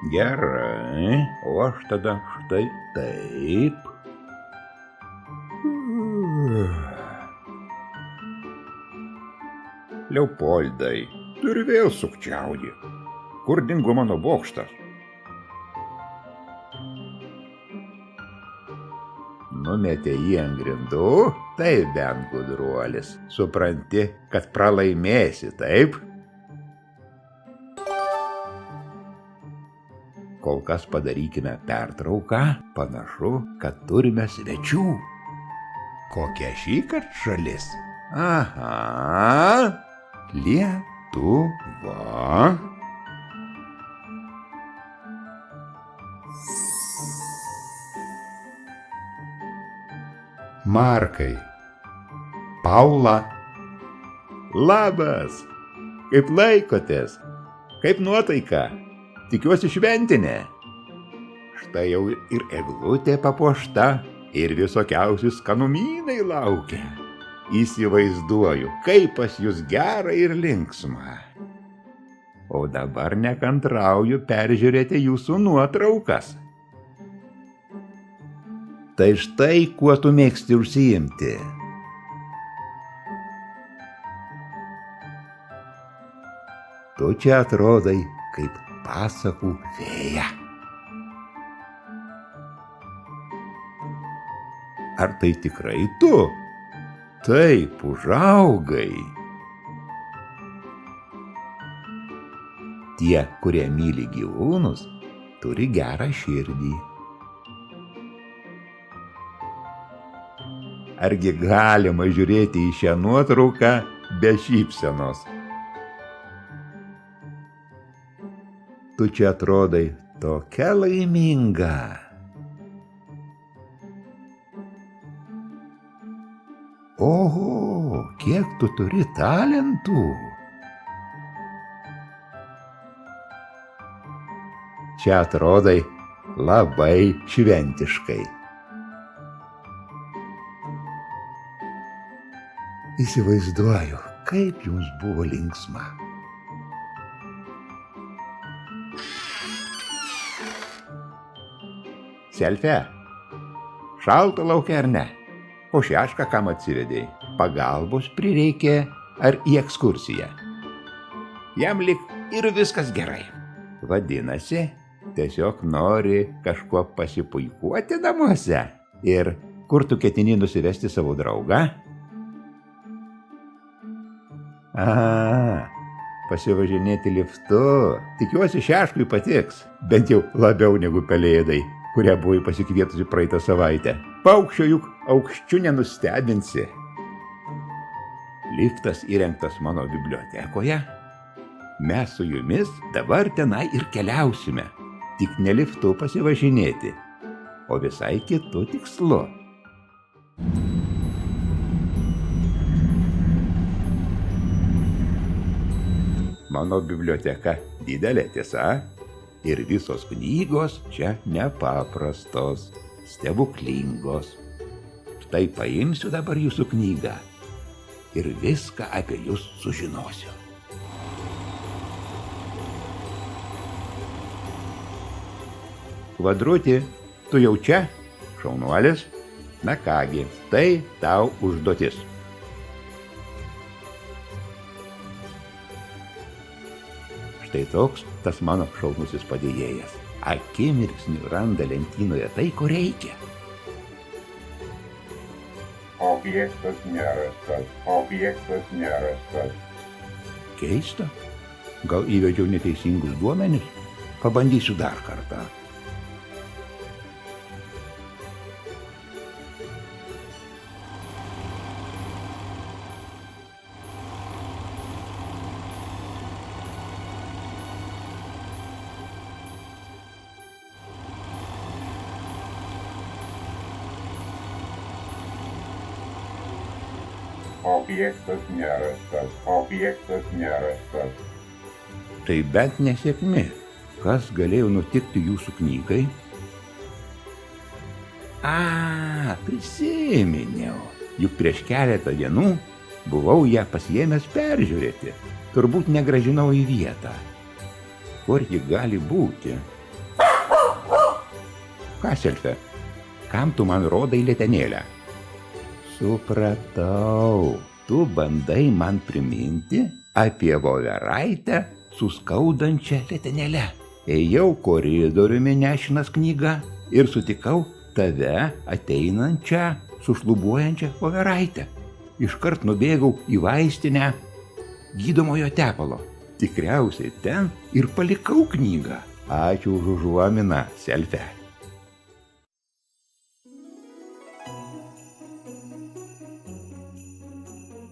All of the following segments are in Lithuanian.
Gerai, o aš tada štai taip. Leopoldai, tu ir vėl sukčiauji. Kur dingo mano bokštas? Numetė jį ant grindų, tai bent gudruolis. Supranti, kad pralaimėsi, taip? Kol kas padarykime pertrauką, panašu, kad turime svečių. Kokia šįkart šalis? Aha, Lietuva. Markai, Paula. Labas, kaip laikotės? Kaip nuotaika? Tikiuosi šventinė. Štai jau ir eglutė papuošta, ir visokiausi skanumynai laukia. Įsivaizduoju, kaip pas jūs gera ir linksma. O dabar nekantrauju peržiūrėti jūsų nuotraukas. Tai štai, kuo tu mėgsti užsiimti. Tu čia atrodai kaip pasakų fėja. Ar tai tikrai tu? Taip, užaugai. Tie, kurie myli gyvūnus, turi gerą širdį. Argi galima žiūrėti į šią nuotrauką be šypsenos? Tu čia atrodai tokia laiminga. Oho, kiek tu turi talentų. Čia atrodai labai šventiškai. Įsivaizduoju, kaip jums buvo linksma. Selfie, šalta laukia ar ne? O šešką kam atsivedei? Pagalbos prireikė ar į ekskursiją? Jam lyg ir viskas gerai. Vadinasi, tiesiog nori kažkuo pasipuikuoti namuose. Ir kur tu ketini nusivesti savo draugą? Pasivažinėti liftu. Tikiuosi šeškui patiks. Bent jau labiau negu pelėdai, kurią buvai pasikvietusi praeitą savaitę. Paukščio juk aukščiu nenustebinsi. Liftas įrengtas mano bibliotekoje. Mes su jumis dabar tenai ir keliausime. Tik ne liftu pasivažinėti, o visai kitu tikslu. Mano biblioteka didelė, tiesa, ir visos knygos čia nepaprastos, stebuklingos. Štai paimsiu dabar jūsų knygą ir viską apie jūs sužinosiu. Kvadruti, tu jau čia? Šaunuolis? Na kągi, tai tau užduotis. Štai toks tas mano šaunusis padėjėjas. Akimirksniu randa lentynoje tai, ko reikia. Objektas nerastas. Keista. Gal įvedžiau neteisingus duomenis? Pabandysiu dar kartą. Objektas nerastas. Tai bent nesėkmė. Kas galėjo nutikti jūsų knygai? Prisiminiau. Juk prieš keletą dienų buvau ją pasiėmęs peržiūrėti. Turbūt negrąžinau į vietą. Kur ji gali būti? Ką, Selfe? Kam tu man rodai letenėlę? Supratau. Tu bandai man priminti apie voveraitę su skaudančia letenėle. Ėjau koridoriumi nešinas knygą ir sutikau tave ateinančią su šlubuojančia voveraite. Iškart nubėgau į vaistinę gydomojo tepalo. Tikriausiai ten ir palikau knygą. Ačiū už užuominą, Selfe.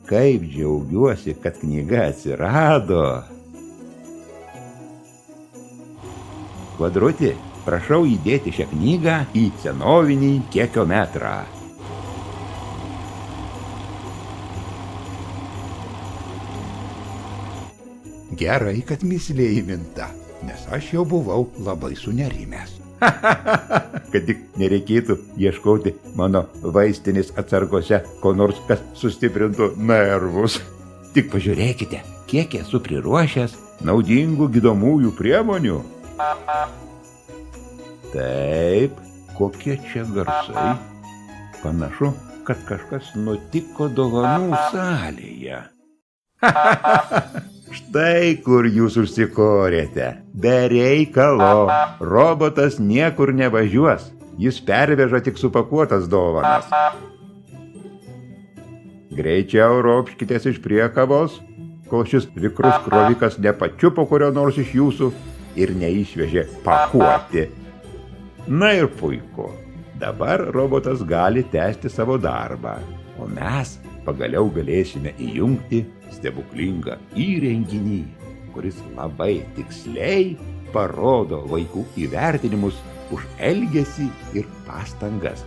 Kaip džiaugiuosi, kad knyga atsirado. Kvadruti, prašau įdėti šią knygą į senovinį kekiometrą. Gerai, kad mįslė įminta, nes aš jau buvau labai sunerimęs. Kad tik nereikėtų ieškoti mano vaistinės atsargose ko nors, kas sustiprintų nervus. Tik pažiūrėkite, kiek esu priruošęs naudingų gydomųjų priemonių. Taip, kokie čia garsai. Panašu, kad kažkas nutiko dovanų salėje. Štai kur jūs užsikorėte. Be reikalo. Robotas niekur nevažiuos. Jis perveža tik supakuotas dovanas. Greičiau ropškitės iš priekabos, kol šis vikrus krovikas nepačiupo kurio nors iš jūsų ir neišvežė pakuoti. Na ir puiku. Dabar robotas gali tęsti savo darbą, o mes pagaliau galėsime įjungti stebuklingą įrenginį, kuris labai tiksliai parodo vaikų įvertinimus už elgesį ir pastangas.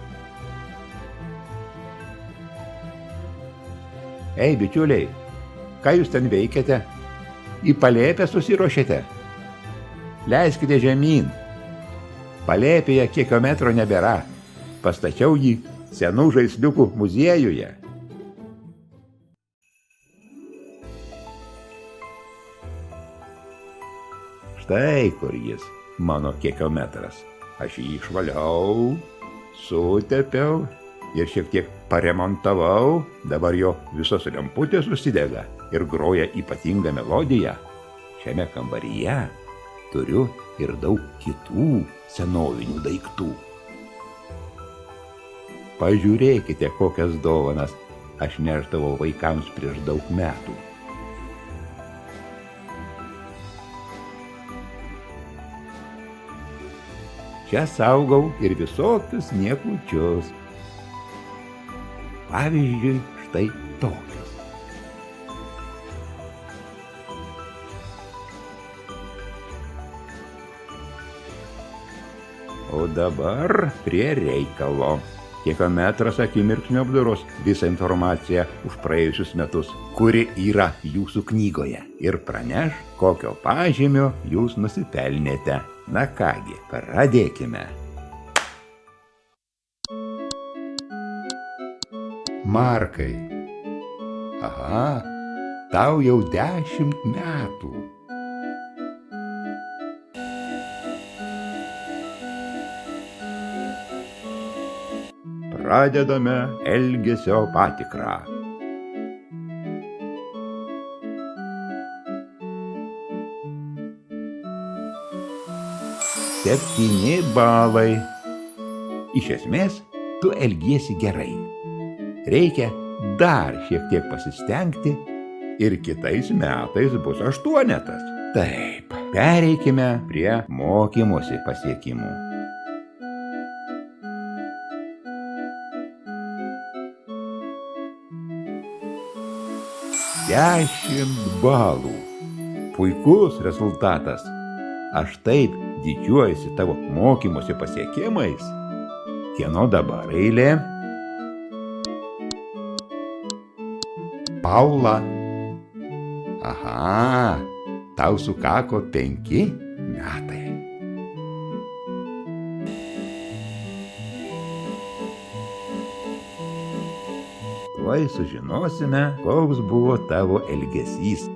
Ei, bičiuliai, ką jūs ten veikiate? Į palėpę susiruošėte? Leiskite žemyn. Palėpėje kekiometro nebėra. Pastačiau jį senų žaisliukų muziejuje. Štai kur jis, mano kekiometras. Aš jį išvaliau, sutepiau ir šiek tiek paremontavau. Dabar jo visos lemputės užsidega ir groja ypatingą melodiją. Šiame kambaryje turiu ir daug kitų senovinių daiktų. Pažiūrėkite, kokias dovanas aš nešdavau vaikams prieš daug metų. Čia saugau ir visokius niekučius. Pavyzdžiui, štai tokius. O dabar prie reikalo. Kekiometras akimirksniu apdoros visą informaciją už praėjusius metus, kuri yra jūsų knygoje, ir praneš, kokio pažymio jūs nusipelnėte. Na kągi, pradėkime. Markai. Aha, tau jau 10 metų. Pradedame elgesio patikrą. Septyni balai. Iš esmės, tu elgiesi gerai. Reikia dar šiek tiek pasistengti ir kitais metais bus 8. Taip, pereikime prie mokymosi pasiekimų. 10 balų. Puikus rezultatas. Aš taip didžiuojuosi tavo mokymosi pasiekimais. Kieno dabar eilė? Paula. Aha, tau sukako 5 metai. Tuoj sužinosime, koks buvo tavo elgesys.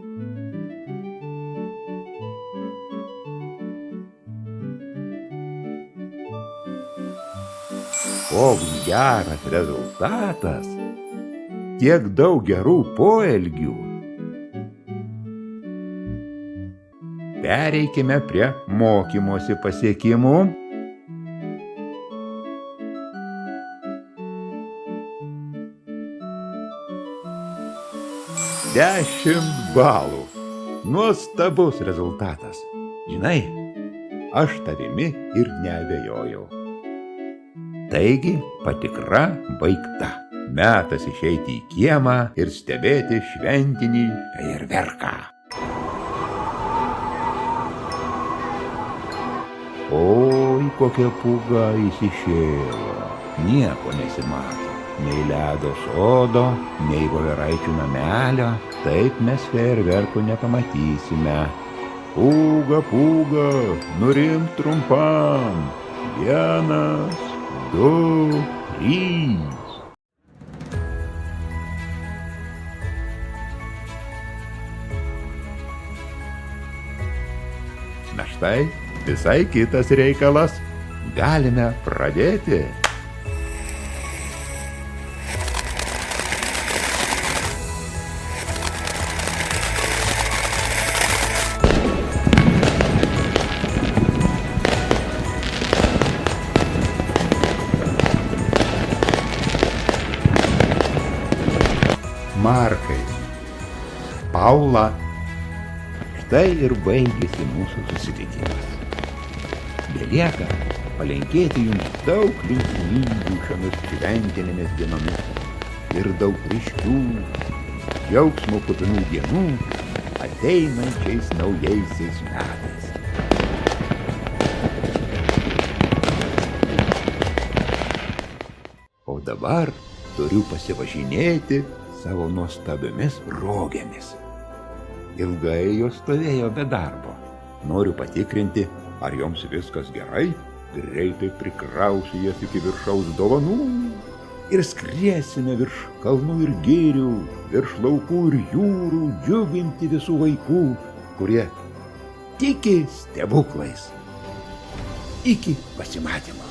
koks geras rezultatas, tiek daug gerų poelgių. Pereikime prie mokymosi pasiekimų. Dešimt balų. Nuostabus rezultatas. Žinai, aš tavimi ir neabejojau. Taigi patikra baigta. Metas išeiti į kiemą ir stebėti šventinį fejerverką. Oi, kokia pūga įsišėlo. Nieko nesimato. Nei ledo sodo, nei voveraičių namelio. Taip mes fejerverkų nepamatysime. Pūga, pūga, nurimk trumpam. 1, 2, 3. Na štai, visai kitas reikalas. Galime pradėti. Markai, Paula, štai ir baigėsi mūsų susitikimas. Belieka palinkėti jums daug linksmybių šiomis šventinėmis dienomis ir daug ryškių, džiaugsmo kupinų dienų ateinančiais naujaisiais metais. O dabar turiu pasivažinėti savo nuostabiomis rogėmis. Ilgai jos stovėjo be darbo. Noriu patikrinti, ar joms viskas gerai. Greitai prikrausiu jas iki viršaus dovanų ir skriesime virš kalnų ir girių, virš laukų ir jūrų, džiuginti visų vaikų, kurie tiki stebuklais. Iki pasimatymo.